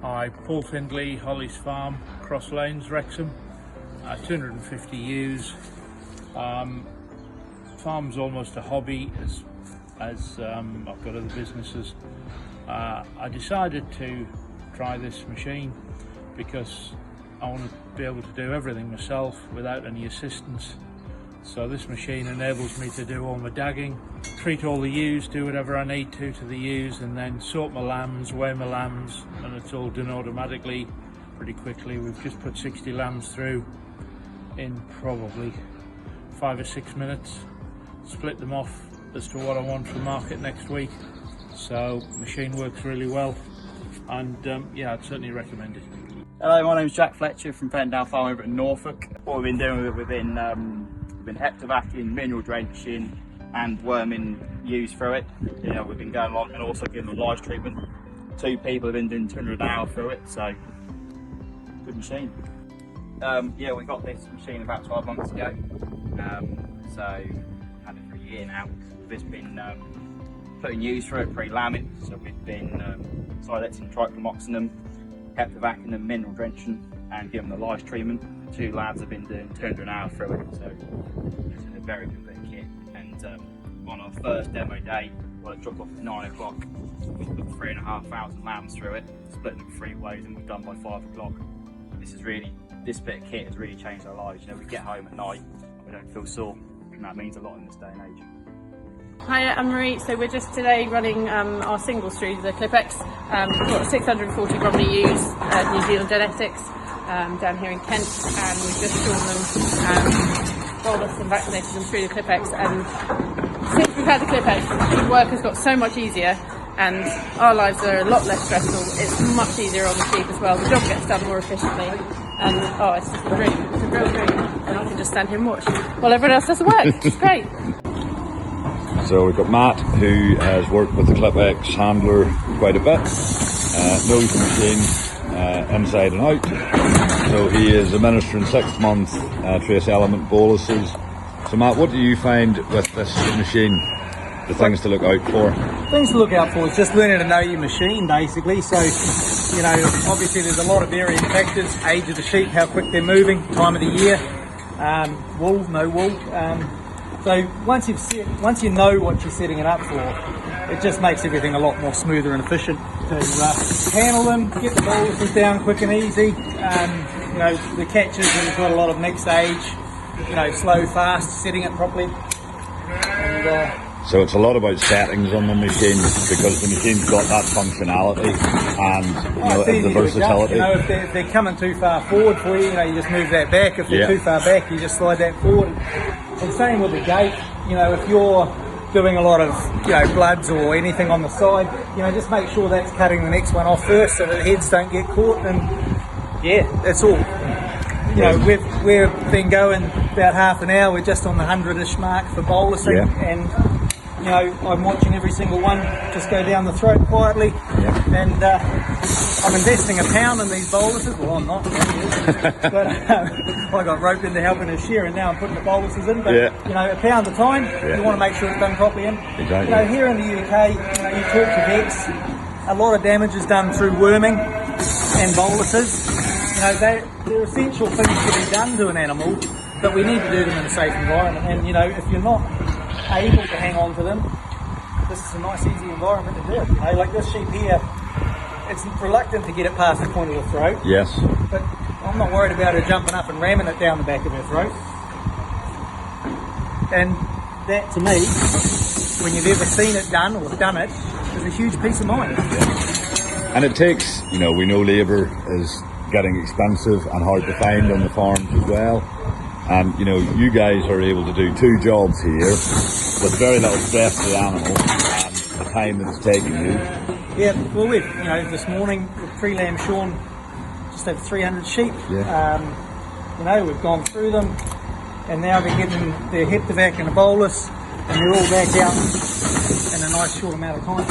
I Paul Findlay, Holly's Farm, Cross Lanes, Wrexham, 250 ewes. Farm's almost a hobby as I've got other businesses. I decided to try this machine because I want to be able to do everything myself without any assistance. So this machine enables me to do all my dagging, treat all the ewes, do whatever I need to the ewes, and then sort my lambs, weigh my lambs, and it's all done automatically pretty quickly. We've just put 60 lambs through in probably 5 or 6 minutes, split them off as to what I want for market next week. So machine works really well, and yeah, I'd certainly recommend it. Hello, my name's Jack Fletcher from Pendale Farm over in Norfolk. What we've been doing, we've been heptavacking, mineral drenching and worming ewes through it. You know, we've been going along and also giving them lice treatment. 2 people have been doing 200 an hour through it, so good machine. Yeah, we got this machine about 12 months ago, so had it for a year now. We've just been putting ewes through it pre-lambing, so we've been silencing, triclomoxing them, heptavacking them, mineral drenching and giving them the lice treatment. 2 lads have been doing 200 an hour through it, so it's a very good bit of kit. And on our first demo day, well, it dropped off at 9 o'clock, we put 3,500 lambs through it, split them 3 ways, and we're done by 5 o'clock. This bit of kit has really changed our lives. You know, we get home at night and we don't feel sore, and that means a lot in this day and age. Hi, I'm Marie. So we're just today running our single stream, the Clipex. We've got 640 Bromley ewes, New Zealand genetics, down here in Kent, and we've just drawn them, bolus and vaccinated them through the Clipex. And since we've had the Clipex, work has got so much easier, and our lives are a lot less stressful. It's much easier on the sheep as well. The job gets done more efficiently, and oh, it's just a dream. It's a real dream, and I can just stand here and watch while everyone else does the work. It's great. So we've got Matt, who has worked with the Clipex Handler quite a bit, knows the machine inside and out. So he is administering 6-month trace element boluses. So Matt, what do you find with this machine, the things to look out for? Things to look out for is just learning to know your machine, basically. So, you know, obviously there's a lot of varying factors: age of the sheep, how quick they're moving, time of the year, wool, no wool. So once you know what you're setting it up for, it just makes everything a lot more smoother and efficient to handle them, get the boluses down quick and easy. You know, the catches, when you've got a lot of mixed age, you know, slow, fast, setting it properly. And, so it's a lot about settings on the machine, because the machine's got that functionality and the versatility. You know, if they're coming too far forward for you, you know, you just move that back. If they're too far back, you just slide that forward. And same with the gate. You know, if you're doing a lot of, you know, bloods or anything on the side, you know, just make sure that's cutting the next one off first so that the heads don't get caught. And yeah, that's all. You know, we've been going about half an hour. We're just on the 100-ish mark for bolusing, and you know, I'm watching every single one just go down the throat quietly. And I'm investing £1 in these boluses. Well, I'm not, but I got roped into helping her shear, and now I'm putting the boluses in. But you know, £1 at a time. You want to make sure it's done properly. And you know, here in the UK, you know, you talk to vets, a lot of damage is done through worming and boluses. You know, they're essential things to be done to an animal, but we need to do them in a safe environment. And you know, if you're not able to hang on to them, this is a nice easy environment to do it. You know, like this sheep here, it's reluctant to get it past the point of the throat. Yes. But I'm not worried about her jumping up and ramming it down the back of her throat. And that, to me, when you've ever seen it done or done it, is a huge peace of mind. And it takes, you know, we know labour is getting expensive and hard to find on the farms as well. And you know, you guys are able to do 2 jobs here with very little stress to the animal and the time that it's taking you. Yeah, well, you know, this morning with pre-lamb Sean, just over 300 sheep. You know, we've gone through them, and now we're getting their heptavac and a bolus, and they're all back out in a nice short amount of time.